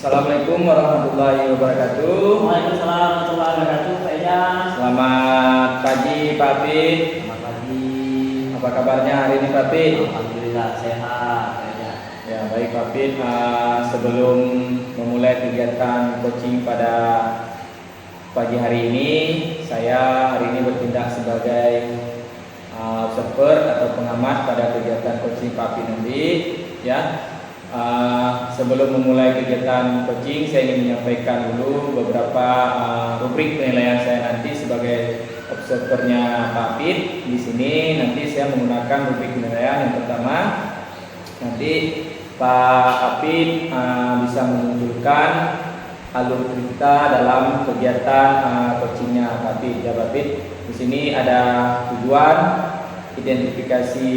Assalamualaikum warahmatullahi wabarakatuh. Waalaikumsalam warahmatullahi wabarakatuh. Pak Ejan. Selamat pagi Pak Pit. Selamat pagi. Apa kabarnya hari ini Pak Pit? Alhamdulillah sehat Pak Ejan. Ya baik Pak Pit. Sebelum memulai kegiatan coaching pada pagi hari ini, saya hari ini bertindak sebagai observer atau pengamat pada kegiatan coaching Pak Pit nanti. Ya. Sebelum memulai kegiatan coaching, saya ingin menyampaikan dulu beberapa rubrik penilaian saya nanti sebagai observernya Pak Pit. Di sini nanti saya menggunakan rubrik penilaian yang pertama. Nanti Pak Pit bisa menunjukkan alur kita dalam kegiatan coachingnya Pak Pit. Ya Pak Pit. Di sini ada tujuan, identifikasi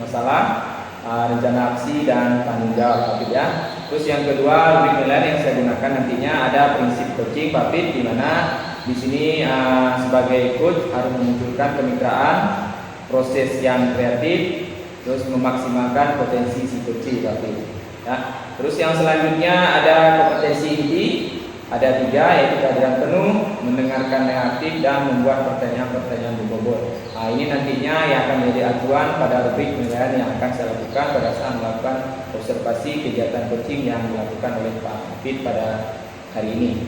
masalah, rencana aksi dan tanggung jawab Pak Pit ya. Terus yang kedua, rubrik penilaian yang saya gunakan nantinya ada prinsip coaching Pak Pit, di mana di sini sebagai coach harus memunculkan kemitraan, proses yang kreatif, terus memaksimalkan potensi si coaching Pak Pit ya. Terus yang selanjutnya ada kompetensi inti, ada 3, yaitu kehadiran penuh, mendengarkan yang aktif, dan membuat pertanyaan-pertanyaan berbobot. Ini nantinya yang akan menjadi acuan pada rubrik penilaian yang akan saya lakukan pada saat melakukan observasi kegiatan coaching yang dilakukan oleh Pak Pit pada hari ini.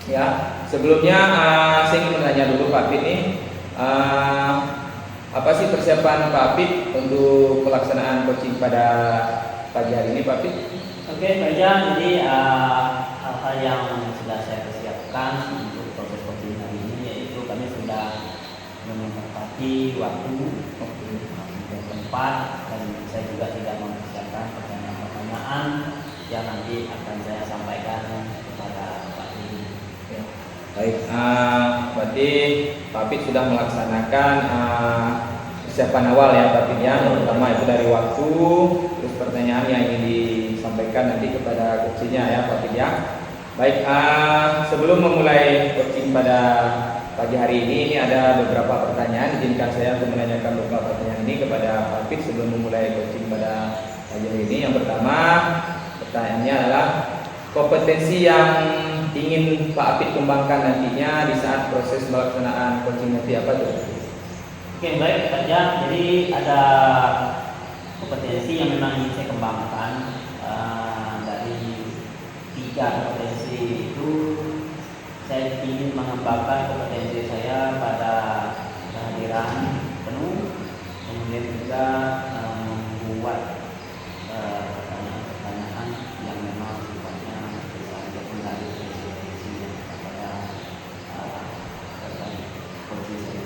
Ya, sebelumnya saya ingin menanya dulu Pak Pit nih, apa sih persiapan Pak Pit untuk pelaksanaan coaching pada pagi hari ini Pak Pit? Oke Pak Ejan, jadi hal-hal yang sudah saya persiapkan untuk proses coaching hari ini yaitu kami sudah menempati waktu, kemudian tempat, dan saya juga tidak mempersiapkan pertanyaan-pertanyaan yang nanti akan saya sampaikan kepada Pak Pit. Baik, berarti Pak Pit sudah melaksanakan persiapan awal ya Pak Pit ya. Yang pertama itu dari waktu, terus pertanyaan yang ingin disampaikan nanti kepada coachingnya ya Pak Pit ya. Baik, sebelum memulai coaching pada pagi hari ini ada beberapa pertanyaan. Izinkan saya untuk menanyakan beberapa pertanyaan ini kepada Pak Pit sebelum memulai coaching pada pagi hari ini. Yang pertama, pertanyaannya adalah kompetensi yang ingin Pak Pit kembangkan nantinya di saat proses pelaksanaan coaching nanti apa tuh? Oke baik Pak Ejan, jadi ada kompetensi yang memang ingin saya kembangkan. Dari 3 kompetensi itu saya ingin mengembangkan kompetensi saya pada kehadiran penuh, kemudian juga membuat pertanyaan-pertanyaan yang memang sifatnya bisa menjadi kompetensi kepada posisi.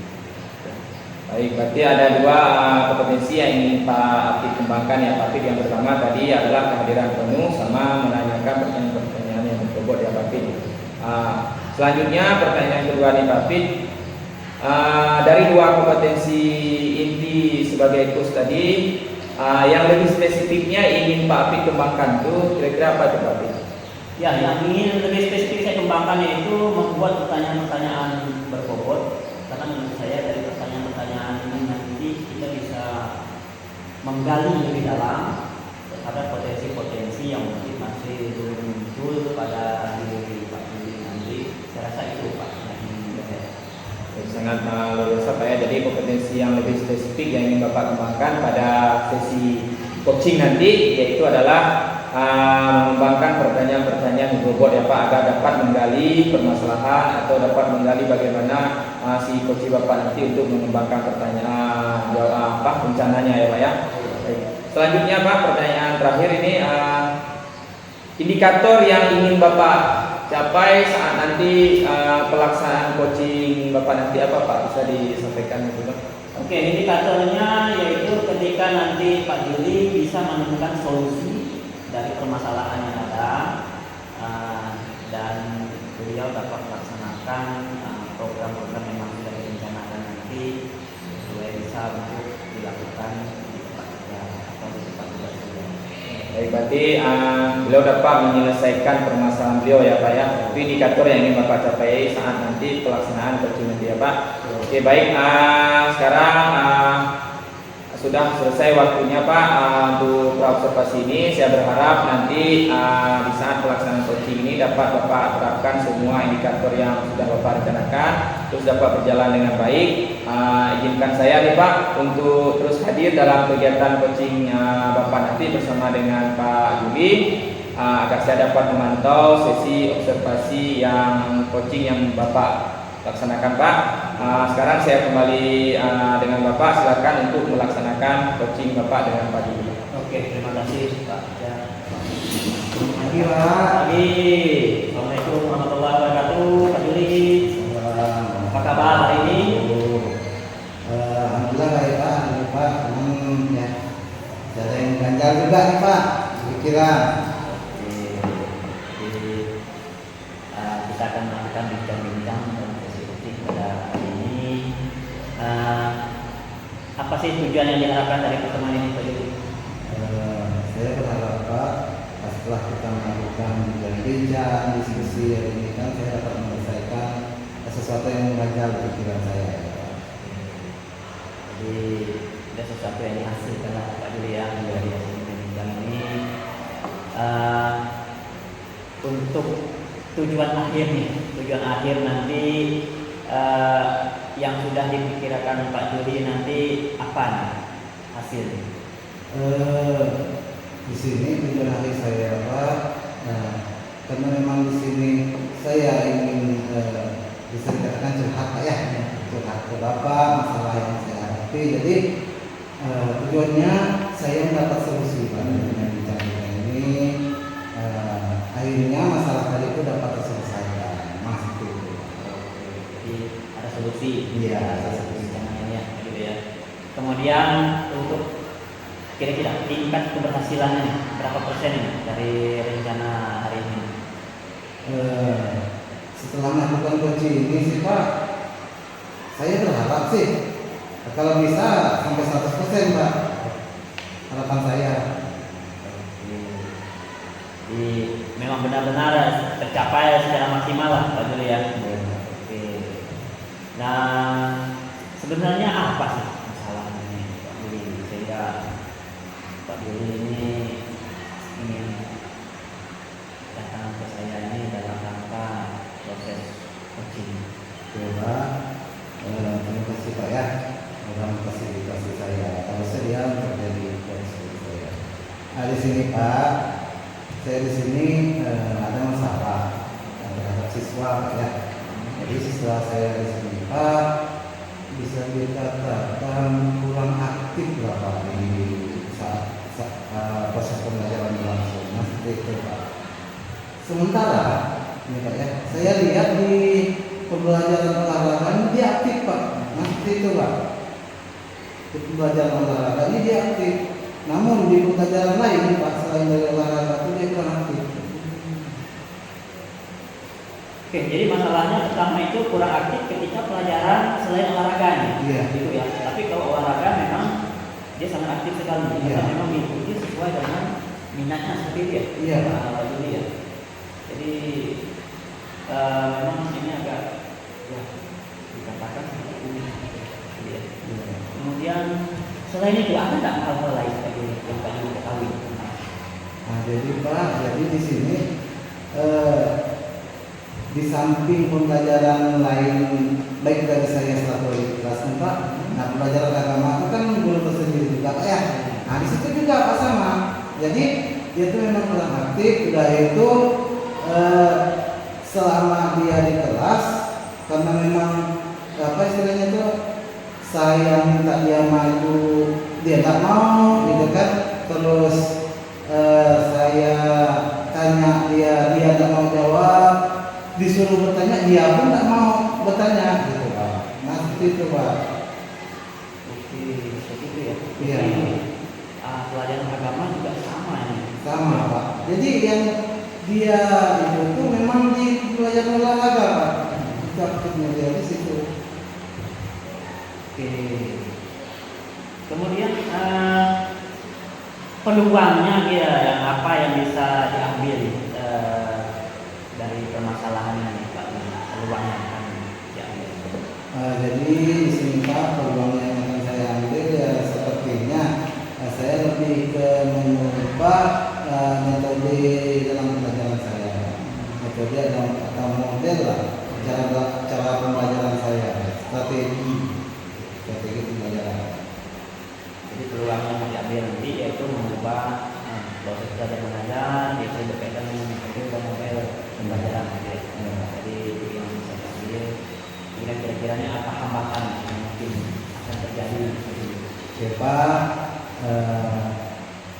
Baik, berarti ada 2 kompetensi yang ingin Pak Pit kembangkan ya Pak Pit. Yang pertama tadi adalah kehadiran penuh sama menanyakan pertanyaan-pertanyaan yang berbobot ya Pak Pit. Selanjutnya pertanyaan kedua nih Pak Pit, dari 2 kompetensi inti sebagai coach tadi, yang lebih spesifiknya ingin Pak Pit kembangkan tuh kira-kira apa tuh Pak Pit? Ya, yang ingin lebih spesifik saya kembangkan yaitu membuat pertanyaan-pertanyaan berbobot, karena menurut saya dari pertanyaan-pertanyaan ini nanti kita bisa menggali lebih dalam terhadap potensi-potensi yang mungkin masih belum muncul pada diri Pak Pit nanti. Saya rasa itu Pak yang ingin saya. Sangat luar biasa Pak ya. Jadi kompetensi yang lebih spesifik yang ingin Bapak kembangkan pada sesi coaching nanti yaitu adalah mengembangkan pertanyaan-pertanyaan berbobot ya Pak, agar dapat menggali permasalahan atau dapat menggali bagaimana si coaching Bapak nanti untuk mengembangkan pertanyaan jawab rencananya ya Pak ya. Baik. Selanjutnya Pak, pertanyaan terakhir ini, indikator yang ingin Bapak capai saat nanti pelaksanaan coaching Bapak nanti apa Pak, bisa disampaikan itu Pak? Oke, indikatornya yaitu ketika nanti Pak Juli bisa menemukan solusi dari permasalahan yang ada, dan beliau dapat melaksanakan program-program yang memang sudah direncanakan nanti sesuai bisa untuk dilakukan di tempat kerja atau di tempat tugas beliau. Baik, berarti beliau dapat menyelesaikan permasalahan beliau ya Pak ya. Itu indikator yang ingin Bapak capai saat nanti pelaksanaan coaching nanti ya Pak. Oke baik, sekarang sudah selesai waktunya Pak untuk praobservasi ini. Saya berharap nanti di saat pelaksanaan coaching ini dapat Bapak terapkan semua indikator yang sudah Bapak rencanakan, terus dapat berjalan dengan baik. Izinkan saya nih Pak untuk terus hadir dalam kegiatan coaching Bapak nanti bersama dengan Pak Juli, agar saya dapat memantau sesi observasi yang coaching yang Bapak laksanakan Pak. Sekarang saya kembali dengan Bapak, silakan untuk melaksanakan coaching Bapak dengan Pak Juli. Oke, terima kasih Pak. Ya. Pagi Pak. Pagi. Assalamualaikum warahmatullahi wabarakatuh. Pak Juli. Apa kabar hari ini? Alhamdulillah baik Pak. Alhamdulillah Pak. Ya. Ada yang ganjal juga nih Pak. Pikiran. Jadi kita akan melakukan bincang-bincang dan diskusi pada hari ini. Apa sih tujuan yang diharapkan dari pertemuan ini Pak Juli? Saya berharap Pak, setelah kita melakukan bincang-bincang diskusi hari ini kan saya dapat menyelesaikan sesuatu yang mengganjal di pikiran saya. Jadi ada sesuatu yang dihasilkan lah Pak Juli ya dari hasil bincang ini. Untuk tujuan akhir nih, tujuan akhir nanti yang sudah dipikirkan Pak Juli nanti apa nih hasilnya? Di sini tujuan akhir saya Pak, karena memang di sini saya ingin bisa dikatakan curhat Pak ya, curhat ke Bapak masalah yang saya hadapi. Jadi tujuannya saya mendapat solusi Pak dengan bincang-bincang ini. Akhirnya masalah tadi itu dapat terselesaikan, Mas itu. Jadi ada solusi. Iya, ada solusi ini ya, gitu ya. Kemudian untuk kira-kira tingkat keberhasilannya nih, berapa persen nih dari rencana hari ini? Setelah melakukan coaching ini sih Pak, saya berharap sih kalau bisa sampai 100% Pak, harapan saya. Jadi memang benar-benar tercapai secara maksimal lah Pak Juli ya. Oke. Nah sebenarnya apa sih masalahnya nih, Pak Juli sehingga Pak Juli ini ingin datang ke saya ini dalam rangka proses coaching? Coba, terima kasih Pak ya, dalam fasilitasi saya. Kalau saya terjadi proses saya. Di sini Pak, saya di sini ada masalah terhadap siswa Pak ya. Jadi siswa saya di sini Pak bisa dikatakan kurang aktif lah Pak di saat proses pembelajaran berlangsung. Nah, seperti itu Pak. Sementara ini Pak ya, saya lihat di pembelajaran olahraga ini dia aktif Pak. Nah, seperti itu Pak. Di pembelajaran olahraga ini dia aktif. Namun di pembelajaran lain Pak, selain dari olahraga itu dia kurang aktif. Oke, jadi masalahnya pertama itu kurang aktif ketika pelajaran selain olahraganya. Iya. Gitu ya. Tapi kalau olahraga memang dia sangat aktif sekali. Iya. Karena memang mengikuti sesuai dengan minatnya seperti itu ya. Iya. Pak Juli ya. Jadi memang ini agak ya dikatakan sangat unik. Gitu ya. Kemudian selain itu ada nggak hal-hal lain Pak Juli yang Pak Juli ketahui? Nah, jadi Pak, jadi di sini di samping pembelajaran lain baik dari saya selaku kelas Pak, nah pelajaran agama itu kan guru tersendiri juga Pak ya. Nah di situ juga Pak sama. Jadi dia itu memang kurang aktif, udah itu selama dia di kelas karena memang apa istilahnya itu saya minta dia maju dia nggak mau gitu kan, terus saya tanya dia nggak mau jawab, disuruh bertanya dia pun nggak mau bertanya gitu Pak. Nah seperti itu Pak. Oke, seperti itu ya. Iya. Jadi, pelajaran agama juga sama ini. Sama Pak. Jadi yang dia itu tuh memang di pelajaran olahraga Pak. Itu aktifnya dia di situ. Oke. Kemudian peluangnya dia yang apa yang bisa diambil dari permasalahannya nih Pak? Peluangnya akan diambil. Jadi di sini Pak, peluang yang akan saya ambil ya sepertinya lebih ke mengubah metode dalam pembelajaran saya, metode atau model lah, cara pembelajaran saya, strategi pembelajaran. Jadi peluang yang diambil nanti yaitu mengubah proses belajar mengajar yaitu berkaitan dengan metode dan model pembelajaran gitu ya. Jadi itu yang bisa diambil. Kira-kiranya apa hambatan yang mungkin akan terjadi? Siapa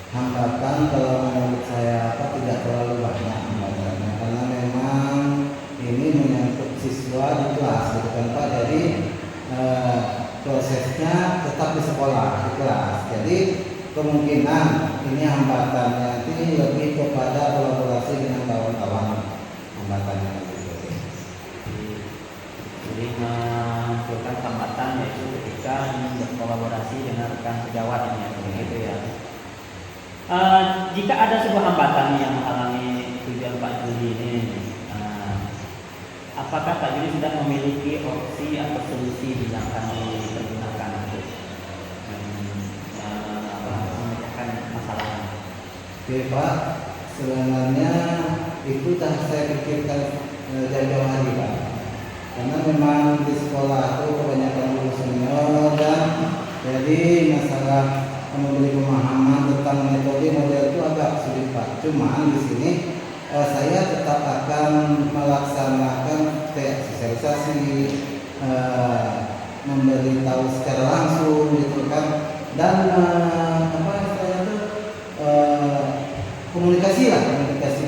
hambatan kalau menurut saya tidak terlalu banyak hambatannya, karena memang ini menyangkut siswa di kelas gitu kan Pak. Jadi prosesnya tetap di sekolah, di kelas. Jadi kemungkinan ini hambatannya ini lebih kepada kolaborasi dengan kawan-kawan hambatannya gitu. Jadi menunjukkan hambatan yaitu ketika berkolaborasi dengan rekan sejawat ini ya, begitu ya. Jika ada sebuah hambatan yang menghalangi tujuan Pak Juli ini, apakah Pak Juli sudah memiliki opsi atau solusi yang akan digunakan untuk memecahkan masalah? Oke Pak, sebenarnya itu sudah saya pikirkan jauh-jauh hari Pak. Karena memang di sekolah itu kebanyakan guru senior dan jadi masalah memberi pemahaman tentang metode model itu agak sulit Pak. Cuman di sini saya tetap akan melaksanakan sosialisasi, memberitahu secara langsung gitu kan, dan komunikasi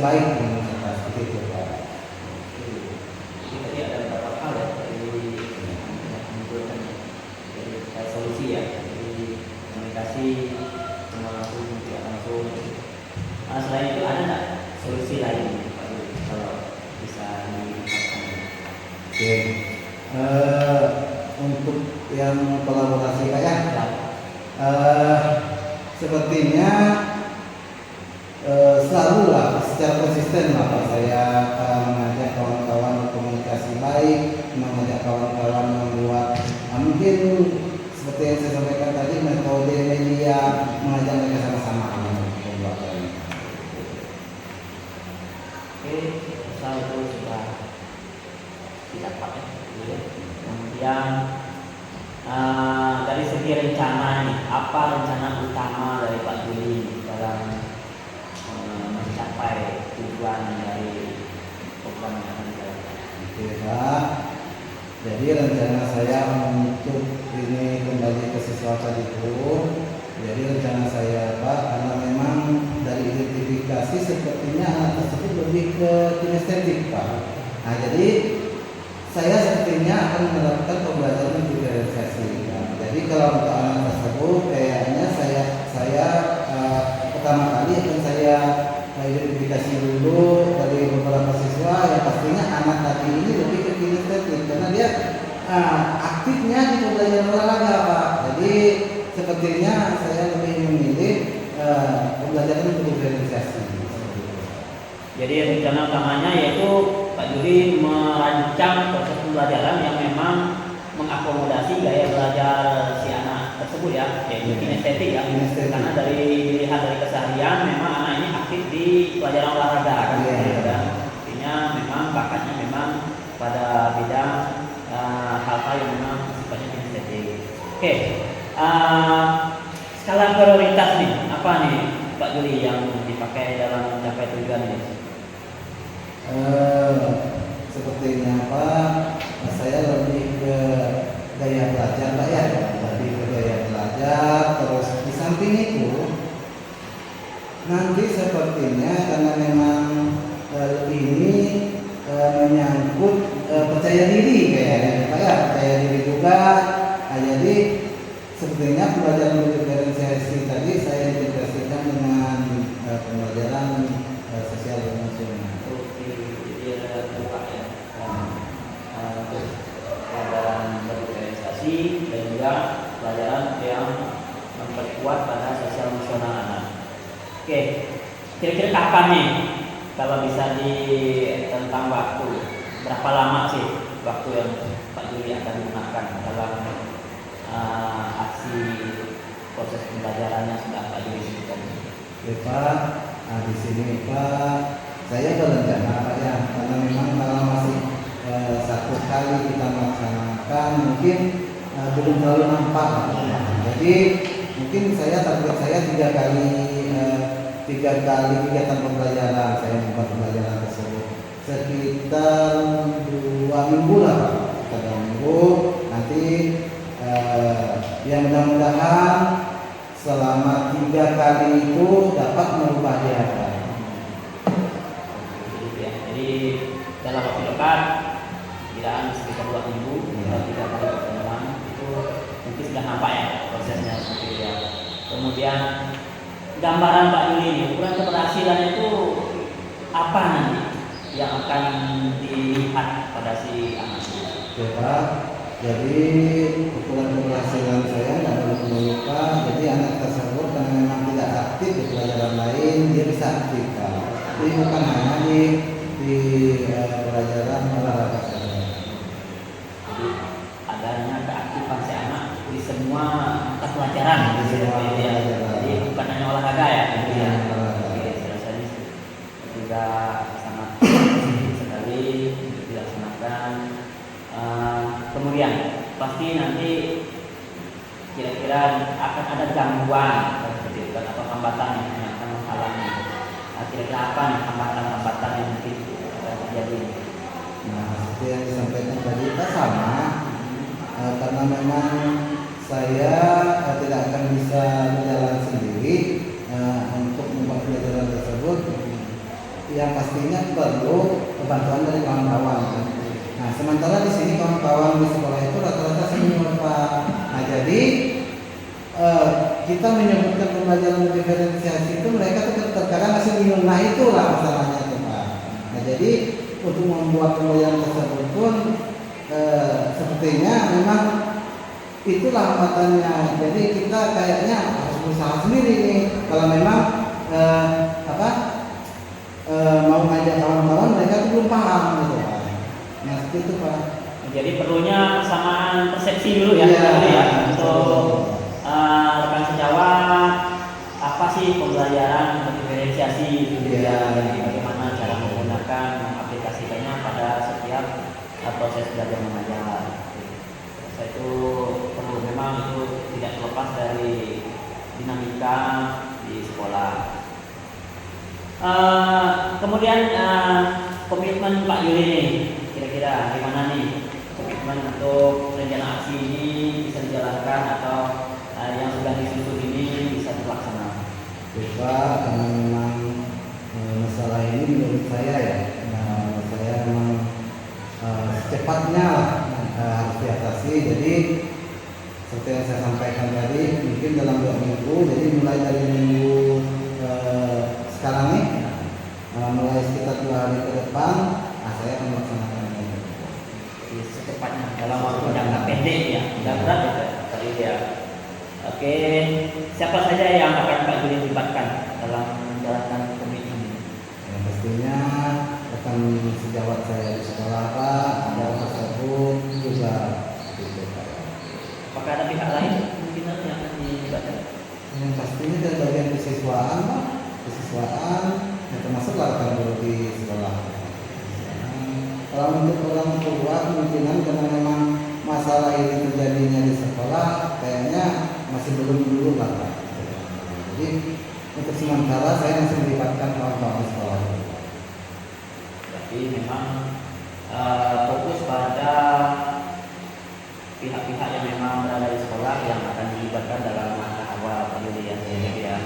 baik dengan masyarakat seperti itu Pak. Tadi ada beberapa hal ya dari solusi ya, jadi komunikasi langsung tidak langsung. Selain itu ada nggak solusi lain Pak Juli kalau bisa dilihatkan? Oke, untuk yang kolaborasi Pak ya, sepertinya selalu lah secara konsisten lah Pak, saya mengajak kawan-kawan berkomunikasi baik, mengajak kawan-kawan membuat mungkin seperti yang saya sampaikan tadi, metode media, mengajak mereka sama-sama pembuatan. Oke, misal itu sudah didapat ya. Kemudian dari segi rencana nih, apa rencana utama dari Pak Juli dalam mencapai tujuan dari program yang akan dijalankan? Oke Pak, jadi rencana saya untuk ini kembali ke siswa tadiku. Jadi rencana saya Pak, karena memang dari identifikasi sepertinya anak tersebut lebih ke kinestetik Pak. Nah jadi saya sepertinya akan menerapkan pembelajaran diferensiasi. Nah, jadi kalau untuk anak tersebut kayaknya saya pertama kali akan saya identifikasi dulu dari beberapa siswa yang pastinya anak tadi ini lebih ke kinestetik karena dia aktifnya di pembelajaran olahraga Pak. Jadi sepertinya saya lebih memilih pembelajaran diferensiasi. Jadi rencana utamanya yaitu Pak Juli merancang proses pembelajaran yang memang mengakomodasi gaya belajar si anak tersebut ya, yaitu kinestetik ya. Karena dari dilihat dari keseharian memang anak ini aktif di pelajaran olahraga kan, artinya memang bakatnya memang pada bidang hal-hal yang memang sifatnya kinestetik. Oke, skala prioritas nih, apa nih Pak Juli yang dipakai dalam mencapai tujuan ini? Sepertinya Pak, saya lebih ke gaya belajar Pak ya, lebih ke gaya belajar. Terus di samping itu nanti sepertinya karena memang ini menyangkut percaya diri kayaknya Pak ya, percaya diri juga. Nah, jadi sepertinya pembelajaran diferensiasi tadi saya integrasikan dengan pembelajaran sosial emosional. Pelajaran berdiferensiasi dan juga pelajaran yang memperkuat pada sosial emosional anak. Oke, kira-kira kapan nih kalau bisa di tentang waktu, berapa lama sih waktu yang Pak Juli akan gunakan dalam aksi proses pembelajaran yang sudah Pak Juli sebutkan? Pak, di sini Pak, saya berencana Pak ya, karena memang kalau masih satu kali kita melaksanakan mungkin belum terlalu nampak Pak. Jadi mungkin target saya tiga kali kegiatan pembelajaran saya membuat pembelajaran tersebut sekitar 2 minggu lah Pak. Sekitar 2 minggu nanti ya mudah-mudahan selama 3 kali itu dapat merubah dia Pak. Jadi dalam waktu dekat kiraan sekitar 2 minggu kalau 3 kali pertemuan itu mungkin sudah nampak ya prosesnya seperti itu ya. Kemudian gambaran Pak Yuli ini ukuran keberhasilan itu apa nanti yang akan dilihat pada si anak ini? Oke Pak, jadi ukuran keberhasilan saya nggak perlu lupa. Jadi anak tersebut karena memang tidak aktif di pelajaran lain, dia bisa aktif Pak. Jadi bukan hanya di pelajaran olahraga saja. Jadi adanya keaktifan si anak di semua mata pelajaran Di semua gitu ya. pelajaran. Jadi bukan hanya olahraga ya gitu ya. Olahraga. Oke, rasanya juga sangat positif sekali untuk dilaksanakan. Kemudian pasti nanti kira-kira akan ada gangguan seperti itu atau hambatan yang akan menghalangi. Kira-kira apa nih hambatan-hambatan yang mungkin akan terjadi? Nah, seperti yang disampaikan tadi Pak sama, karena memang saya tidak akan bisa berjalan sendiri untuk membuat pelajaran tersebut. Yang pastinya perlu bantuan dari kawan-kawan. Nah, sementara di sini kawan-kawan di sekolah itu rata-rata senior Pak. Nah, jadi kita menyebutkan pembelajaran diferensiasi itu mereka tuh terkadang masih bingung. Nah, itulah masalahnya tuh Pak. Nah, jadi untuk membuat pembelajaran tersebut pun sepertinya memang itulah hambatannya. Jadi kita kayaknya harus berusaha sendiri nih. Kalau memang mau ngajak kawan-kawan mereka tuh belum paham gitu Pak. Nah, seperti itu Pak. Jadi perlunya kesamaan persepsi dulu ya, Iya, ya betul. untuk rekan sejawat apa sih pembelajaran diferensiasi gitu Iya. ya. Jadi bagaimana cara menggunakan mengaplikasikannya pada setiap proses belajar mengajar. Saya itu perlu memang itu tidak terlepas dari dinamika di sekolah. Kemudian komitmen Pak Yuli nih, kira-kira gimana nih komitmen untuk rencana aksi ini bisa dijalankan atau yang sudah disusun ini bisa terlaksana? Pak, karena memang masalah ini menurut saya ya, saya memang secepatnya harus diatasi. Jadi seperti yang saya sampaikan tadi, mungkin dalam 2 minggu. Jadi mulai dari minggu sekarang nih, mulai sekitar 2 hari ke depan, saya akan melaksanakan ini. Jadi secepatnya dalam waktu jangka pendek ya, tidak berat ya Pak Yuli ya. Oke, siapa saja yang akan Pak Yuli libatkan dalam menjalankan komitmen ini? Yang pastinya akan sejawat saya di sekolah Pak, ada tersebut juga gitu Pak. Apakah ada pihak lain mungkin nanti yang akan dilibatkan? Yang pastinya dari bagian kesiswaan Pak, kesiswaan yang termasuk rekan guru di sekolah. Kalau untuk orang tua kemungkinan karena memang masalah ini terjadinya di sekolah kayaknya masih belum dulu lah Pak. Jadi untuk sementara saya masih melibatkan kawan-kawan sekolah. Jadi memang fokus pada pihak-pihak yang memang berada di sekolah yang akan dilibatkan dalam langkah awal Pak Yuli ya.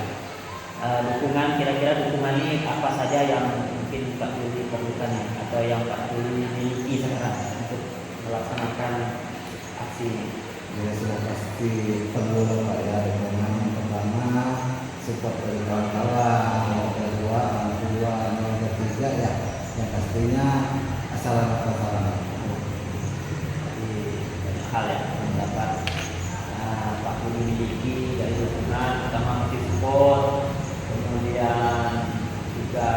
Dukungan, kira-kira dukungan ini apa saja yang mungkin Pak Yuli perlukan ya, atau yang Pak Yuli miliki sekarang untuk melaksanakan aksi ini? Ya sudah pasti perlu Pak ya, dukungan pertama support dari kawan-kawan, yang kedua orang tua, yang ketiga ya yang pastinya saran-saran. Jadi banyak hal yang mendapat Pak Yuli miliki dari dukungan, pertama motif support, kemudian juga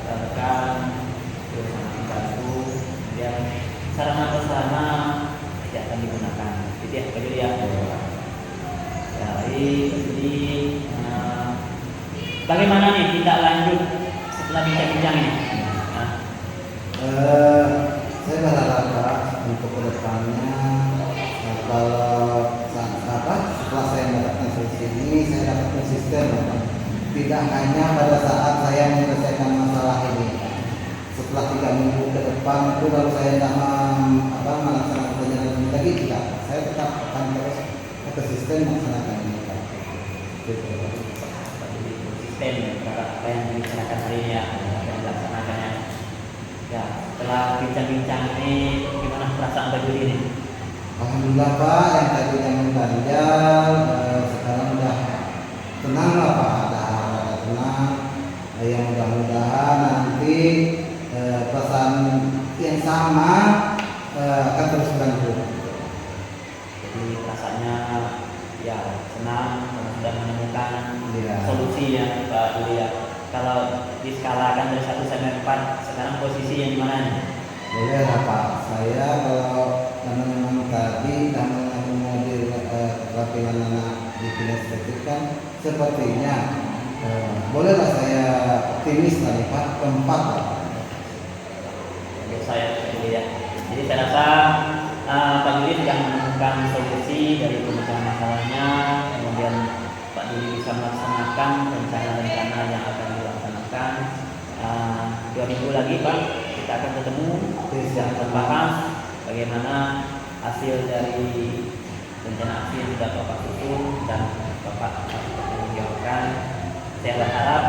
rekan terus sangat membantu, kemudian sarana prasarana tidak akan digunakan gitu ya Pak Yuli ya. Baik, jadi bagaimana nih tindak lanjut setelah bincang-bincang ini? Nah, Saya berharap Pak untuk kedepannya kalau setelah saya mendapatkan solusi ini saya dapat konsisten Pak. Tidak hanya pada saat saya menyelesaikan masalah ini. Setelah 3 minggu ke depan itu kalau saya tidak melaksanakan penjelasan lagi tidak, saya tetap akan terus konsisten melaksanakan ini Pak. Gitu. konsisten terhadap apa yang dibicarakan hari ini ya, apa yang dilaksanakannya. Ya, setelah bincang-bincang ini gimana perasaan Pak Juli ini? Alhamdulillah Pak, yang tadinya mengganjal sekarang udah tenang lah Pak, ada tenang. Yang mudah-mudahan nanti perasaan yang sama akan terus berlanjut. Jadi rasanya ya senang karena sudah menemukan Iya. solusi ya Pak Juli ya. Kalau diskalakan dari 1 sampai 4, sekarang posisi yang di mana nih? Boleh lah Pak, saya kalau karena memang tadi karena mau di kerapian anak di kinestetik kan sepertinya bolehlah saya optimis tadi Pak, keempat Pak. Oke, saya Pak Juli ya. Jadi saya rasa Pak Juli sudah menemukan solusi dari pemecahan masalahnya, kemudian Pak Juli bisa melaksanakan rencana-rencana yang akan dilaksanakan. 2 minggu lagi Pak, kita akan ketemu dan membahas bagaimana hasil dari rencana aksi yang sudah Bapak susun dan Bapak pertanggungjawabkan. Saya berharap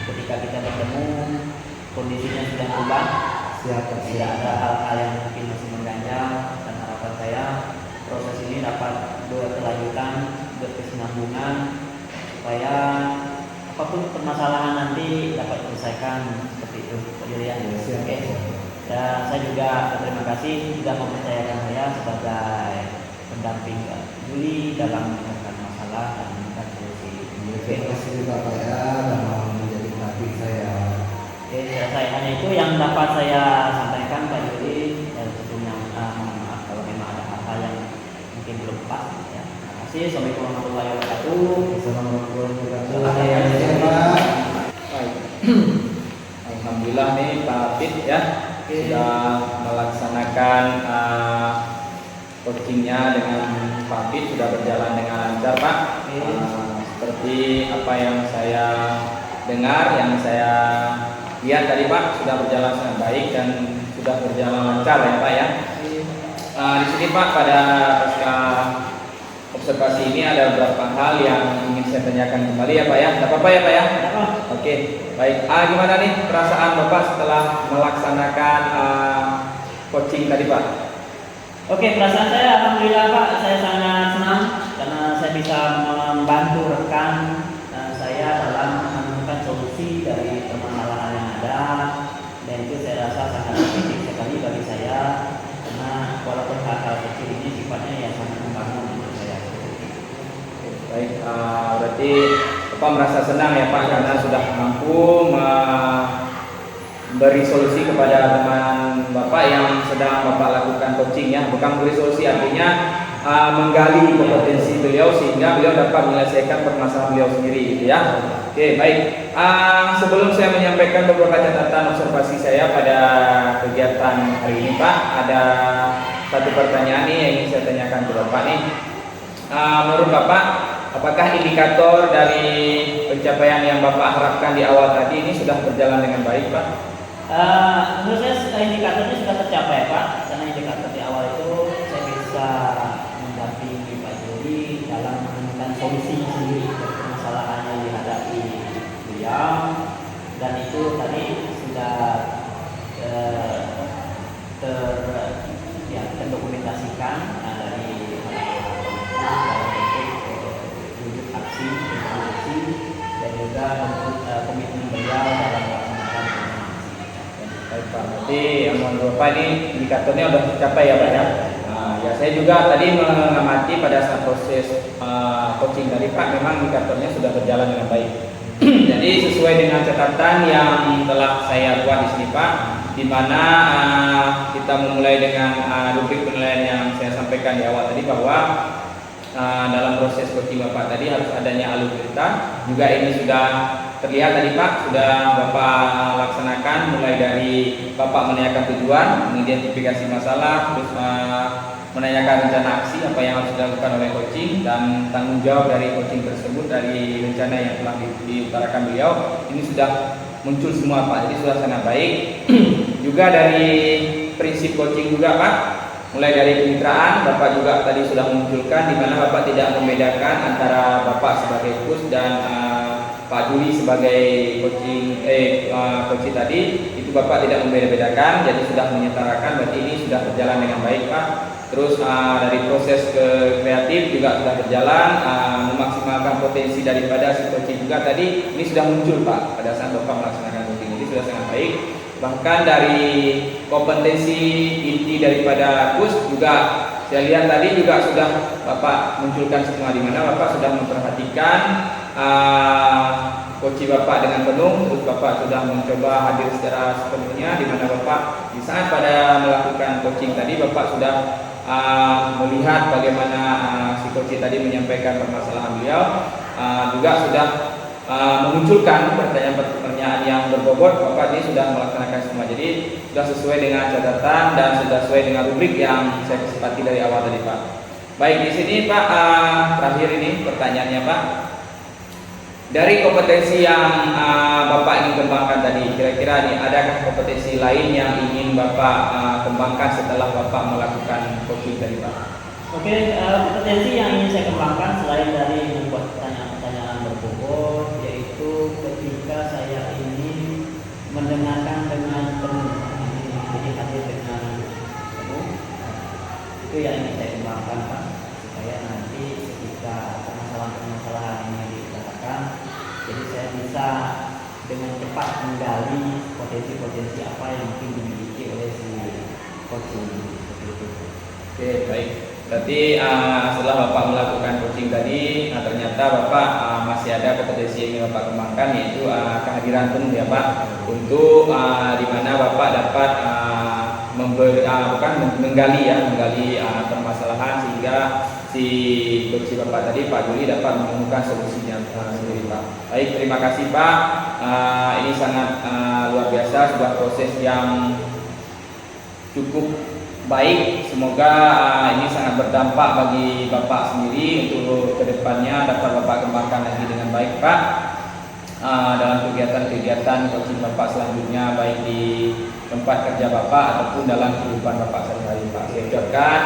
ketika kita bertemu kondisinya sudah berubah, tidak ada hal-hal yang mungkin masih mengganjal, dan harapan saya proses ini dapat berkelanjutan, berkesinambungan supaya apapun permasalahan nanti dapat diselesaikan seperti itu Pak Juli ya. Oke. Dan saya juga berterima kasih sudah mempercayakan saya sebagai pendamping Pak Juli dalam menemukan masalah dan menemukan solusi. Terima kasih juga Pak ya, dan mau menjadi pendamping saya. Oke, saya hanya itu yang dapat saya sampaikan Pak Juli, dan sebelumnya mohon maaf kalau memang ada hal-hal yang mungkin belum pas ya. Terima kasih. Assalamualaikum warahmatullahi wabarakatuh. Assalamualaikum warahmatullahi wabarakatuh. Baik. Alhamdulillah nih Pak Fit ya sudah melaksanakan coachingnya dengan Pak Fit, sudah berjalan dengan lancar Pak. Seperti apa yang saya dengar, yang saya lihat tadi Pak, sudah berjalan sangat baik dan sudah berjalan lancar ya Pak ya. Di sini Pak pada observasi ini ada beberapa hal yang ingin saya tanyakan kembali ya Pak ya. Tidak apa-apa ya Pak ya? Oke, baik. Gimana nih perasaan Bapak setelah melaksanakan coaching tadi Pak? Oke, perasaan saya alhamdulillah Pak, saya sangat senang karena saya bisa membantu rekan saya dalam menemukan solusi dari permasalahan yang ada, dan itu saya rasa sangat positif sekali bagi saya karena walaupun hal-hal kecil ini sifatnya ya sangat membangun menurut saya. Baik, berarti Bapak merasa senang ya Pak karena sudah mampu memberi solusi kepada teman Bapak yang sedang Bapak lakukan coaching ya. Bukan memberi solusi, artinya menggali kompetensi beliau sehingga beliau dapat menyelesaikan permasalahan beliau sendiri gitu ya. Oke, baik. Sebelum saya menyampaikan beberapa catatan observasi saya pada kegiatan hari ini Pak, ada satu pertanyaan nih yang ingin saya tanyakan ke Bapak nih. Menurut Bapak, apakah indikator dari pencapaian yang Bapak harapkan di awal tadi ini sudah berjalan dengan baik Pak? Menurut saya indikatornya sudah tercapai Pak, karena indikator di awal itu saya bisa mendampingi Pak Juli dalam menemukan solusinya sendiri dari permasalahan yang dihadapi beliau, dan itu tadi sudah terdokumentasikan dari dalam bentuk wujud aksi, dan juga bentuk komitmen beliau dalam melaksanakan Baik Pak, berarti menurut Bapak ini indikatornya sudah tercapai ya Pak ya? Ya saya juga tadi mengamati pada saat proses coaching tadi Pak, memang indikatornya sudah berjalan dengan baik. Jadi sesuai dengan catatan yang telah saya buat di sini Pak, di mana kita memulai dengan rubrik penilaian yang saya sampaikan di awal tadi bahwa dalam proses coaching Bapak tadi harus adanya alur cerita, juga ini sudah terlihat tadi Pak, sudah Bapak laksanakan mulai dari Bapak menanyakan tujuan, mengidentifikasi masalah, terus menanyakan rencana aksi apa yang harus dilakukan oleh coaching, dan tanggung jawab dari coaching tersebut dari rencana yang telah diutarakan beliau ini sudah muncul semua Pak, jadi sudah sangat baik. Juga dari prinsip coaching juga Pak, mulai dari kemitraan Bapak juga tadi sudah memunculkan di mana Bapak tidak membedakan antara Bapak sebagai coach dan Pak Juli sebagai coaching tadi, itu Bapak tidak membeda-bedakan, jadi sudah menyetarakan, berarti ini sudah berjalan dengan baik Pak. Terus dari proses ke kreatif juga sudah berjalan, memaksimalkan potensi daripada si coaching juga tadi ini sudah muncul Pak pada saat Bapak melaksanakan coaching, ini sudah sangat baik. Bahkan dari kompetensi inti daripada coach juga saya lihat tadi juga sudah Bapak munculkan semua, di mana Bapak sudah memperhatikan coaching Bapak dengan penuh, terus Bapak sudah mencoba hadir secara sepenuhnya, di mana Bapak di saat pada melakukan coaching tadi Bapak sudah melihat bagaimana si coaching tadi menyampaikan permasalahan beliau, juga sudah memunculkan pertanyaan-pertanyaan yang berbobot. Bapak ini sudah melaksanakan semua, jadi sudah sesuai dengan catatan dan sudah sesuai dengan rubrik yang saya sepakati dari awal tadi Pak. Baik, di sini Pak, terakhir ini pertanyaannya Pak, dari kompetensi yang Bapak ingin kembangkan tadi, kira-kira nih adakah kompetensi lain yang ingin Bapak kembangkan setelah Bapak melakukan coaching tadi Pak? Oke, kompetensi yang ingin saya kembangkan selain dari membuat pertanyaan-pertanyaan berbobot, yaitu ketika saya ingin mendengarkan dengan penuh, jadi hadir dengan penuh, itu yang ingin saya kembangkan Pak, supaya nanti ketika permasalahan-permasalahan ini dikatakan, jadi saya bisa dengan cepat menggali potensi-potensi apa yang mungkin dimiliki oleh si coaching seperti itu. Oke, baik. Berarti setelah Bapak melakukan coaching tadi, ternyata Bapak masih ada kompetensi yang ingin Bapak kembangkan, yaitu kehadiran penuh ya Pak, untuk di mana Bapak dapat menggali permasalahan sehingga si coach Bapak tadi Pak Juli dapat menemukan solusinya sendiri Pak. Baik, terima kasih Pak. Ini sangat luar biasa, sebuah proses yang cukup baik. Semoga ini sangat berdampak bagi Bapak sendiri untuk kedepannya dapat Bapak kembangkan lagi dengan baik Pak, dalam kegiatan-kegiatan coaching Bapak selanjutnya, baik di tempat kerja Bapak ataupun dalam kehidupan Bapak sehari-hari Pak. Saya ucapkan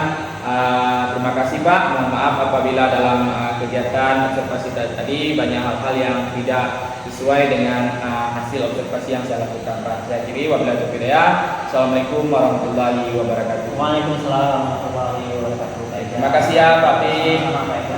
terima kasih Pak. Mohon maaf apabila dalam kegiatan observasi tadi banyak hal-hal yang tidak sesuai dengan hasil observasi yang saya lakukan Pak. Saya akhiri, wabillahi taufiq hidayah. Assalamualaikum warahmatullahi wabarakatuh. Waalaikumsalam warahmatullahi wabarakatuh. Terima kasih ya Pak Pi. Sama-sama, Pak.